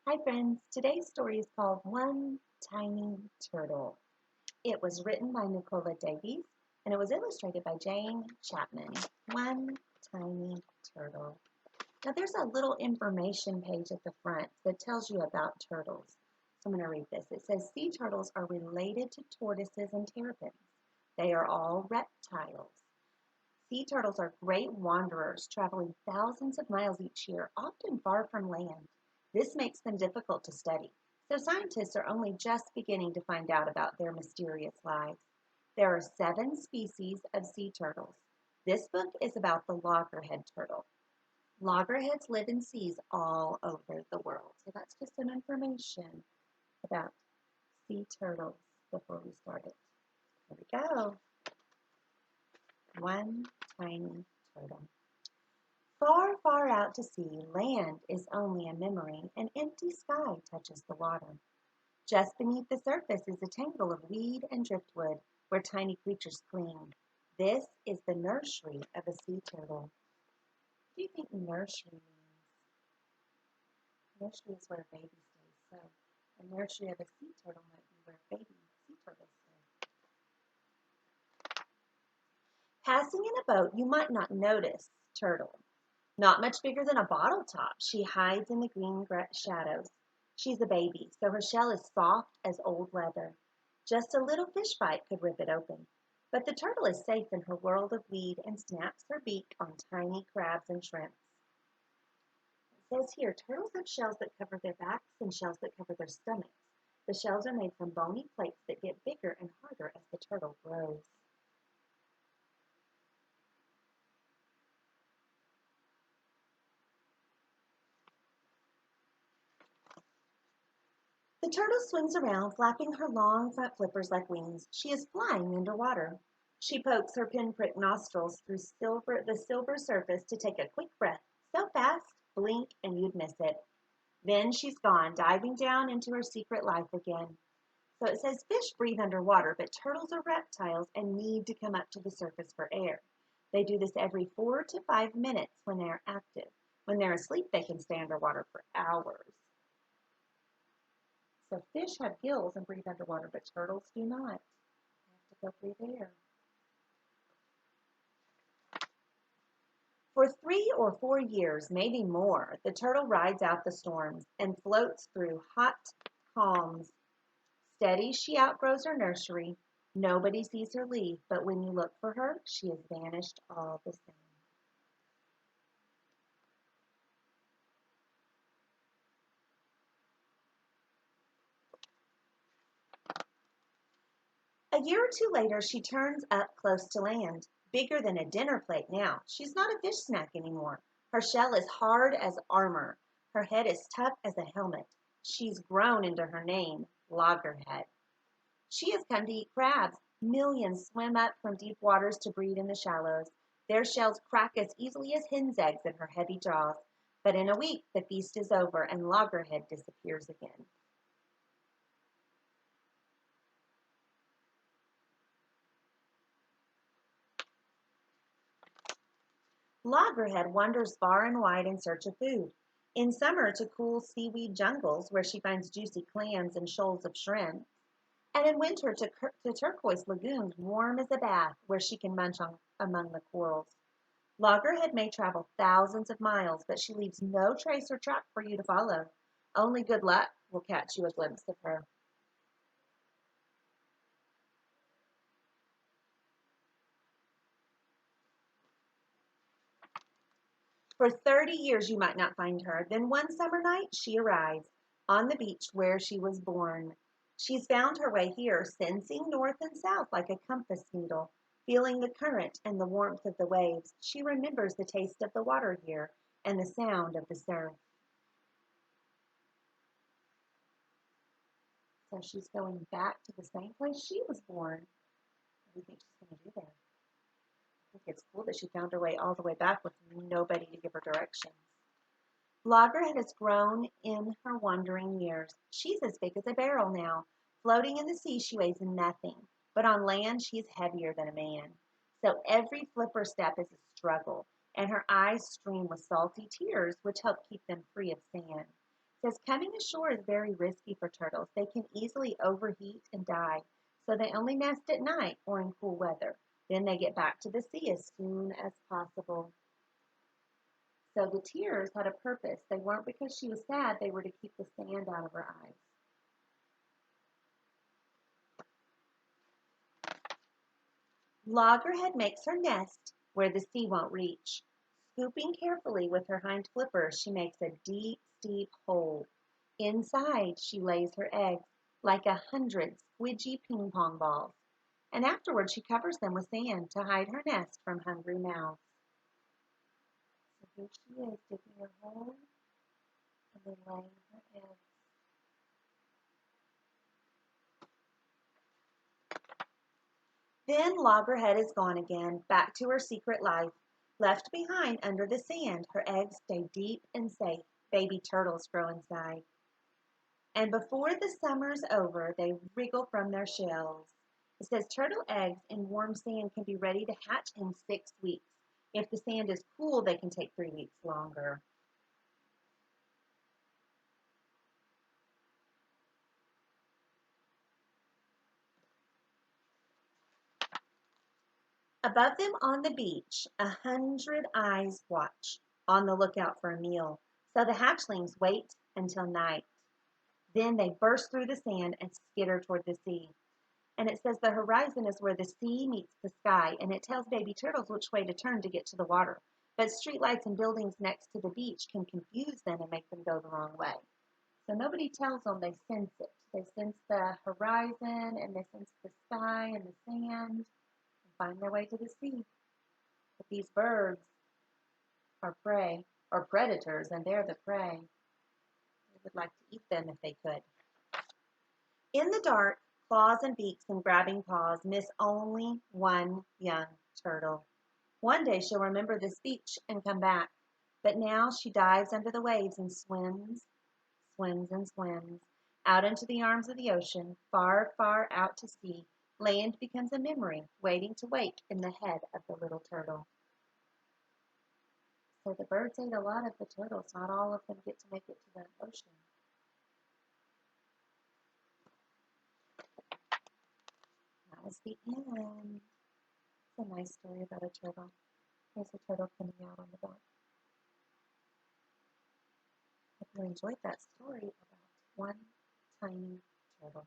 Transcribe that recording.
Hi, friends. Today's story is called One Tiny Turtle. It was written by Nicola Davies and it was illustrated by Chapman. One Tiny Turtle. Now, there's a little information page at the front that tells you about turtles. So I'm going to read this. It says sea turtles are related to tortoises and terrapins. They are all reptiles. Sea turtles are great wanderers, traveling thousands of miles each year, often far from land. This makes them difficult to study, so scientists are only just beginning to find out about their mysterious lives. There are 7 species of sea turtles. This book is about the loggerhead turtle. Loggerheads live in seas all over the world. So that's just some information about sea turtles before we start it. Here we go. One tiny turtle. Far, far out to sea, land is only a memory. An empty sky touches the water. Just beneath the surface is a tangle of weed and driftwood where tiny creatures cling. This is the nursery of a sea turtle. What do you think nursery means? Nursery is where a baby stays. So a nursery of a sea turtle might be where baby sea turtles stay. Passing in a boat, you might not notice Turtle. Not much bigger than a bottle top, she hides in the green shadows. She's a baby, so her shell is soft as old leather. Just a little fish bite could rip it open. But the turtle is safe in her world of weed and snaps her beak on tiny crabs and shrimps. It says here, turtles have shells that cover their backs and shells that cover their stomachs. The shells are made from bony plates that get bigger and harder as the turtle grows. The turtle swims around, flapping her long front flippers like wings. She is flying underwater. She pokes her pinprick nostrils through the silver surface to take a quick breath. So fast, blink, and you'd miss it. Then she's gone, diving down into her secret life again. So it says fish breathe underwater, but turtles are reptiles and need to come up to the surface for air. They do this every 4 to 5 minutes when they are active. When they're asleep, they can stay underwater for hours. So fish have gills and breathe underwater, but turtles do not. They have to go breathe air. For 3 or 4 years, maybe more, the turtle rides out the storms and floats through hot calms. Steady, she outgrows her nursery. Nobody sees her leave, but when you look for her, she has vanished all the same. A year or two later, she turns up close to land, bigger than a dinner plate now. She's not a fish snack anymore. Her shell is hard as armor. Her head is tough as a helmet. She's grown into her name, Loggerhead. She has come to eat crabs. Millions swim up from deep waters to breed in the shallows. Their shells crack as easily as hen's eggs in her heavy jaws. But in a week, the feast is over and Loggerhead disappears again. Loggerhead wanders far and wide in search of food. In summer to cool seaweed jungles where she finds juicy clams and shoals of shrimp. And in winter to turquoise lagoons warm as a bath where she can munch on, among the corals. Loggerhead may travel thousands of miles, but she leaves no trace or track for you to follow. Only good luck will catch you a glimpse of her. For 30 years you might not find her. Then one summer night she arrives on the beach where she was born. She's found her way here, sensing north and south like a compass needle, feeling the current and the warmth of the waves. She remembers the taste of the water here and the sound of the surf. So she's going back to the same place she was born. What do you think she's going to do there? I think it's cool that she found her way all the way back with nobody to give her directions. Loggerhead has grown in her wandering years. She's as big as a barrel now. Floating in the sea, she weighs nothing, but on land, she's heavier than a man. So every flipper step is a struggle, and her eyes stream with salty tears, which help keep them free of sand. says coming ashore is very risky for turtles. They can easily overheat and die, so they only nest at night or in cool weather. Then they get back to the sea as soon as possible. So the tears had a purpose. They weren't because she was sad, they were to keep the sand out of her eyes. Loggerhead makes her nest where the sea won't reach. Scooping carefully with her hind flippers, she makes a deep, steep hole. Inside, she lays her eggs like 100 squidgy ping pong balls. And afterward, she covers them with sand to hide her nest from hungry mouths. So here she is, digging her hole and then laying her eggs. Then Loggerhead is gone again, back to her secret life. Left behind under the sand, her eggs stay deep and safe. Baby turtles grow inside. And before the summer's over, they wriggle from their shells. It says turtle eggs in warm sand can be ready to hatch in 6 weeks. If the sand is cool, they can take 3 weeks longer. Above them on the beach, 100 eyes watch, on the lookout for a meal. So the hatchlings wait until night. Then they burst through the sand and skitter toward the sea. And it says the horizon is where the sea meets the sky, and it tells baby turtles which way to turn to get to the water. But streetlights and buildings next to the beach can confuse them and make them go the wrong way. So nobody tells them, they sense it. They sense the horizon and they sense the sky and the sand and find their way to the sea. But these birds are prey, or predators, and they're the prey. They would like to eat them if they could. In the dark, claws and beaks and grabbing paws miss only one young turtle. One day she'll remember this beach and come back, but now she dives under the waves and swims, swims and swims, out into the arms of the ocean, far, far out to sea. Land becomes a memory, waiting to wake in the head of the little turtle. So the birds ate a lot of the turtles. Not all of them get to make it to the ocean. That was the end. It's a nice story about a turtle. There's a turtle coming out on the dock. Hope you enjoyed that story about one tiny turtle.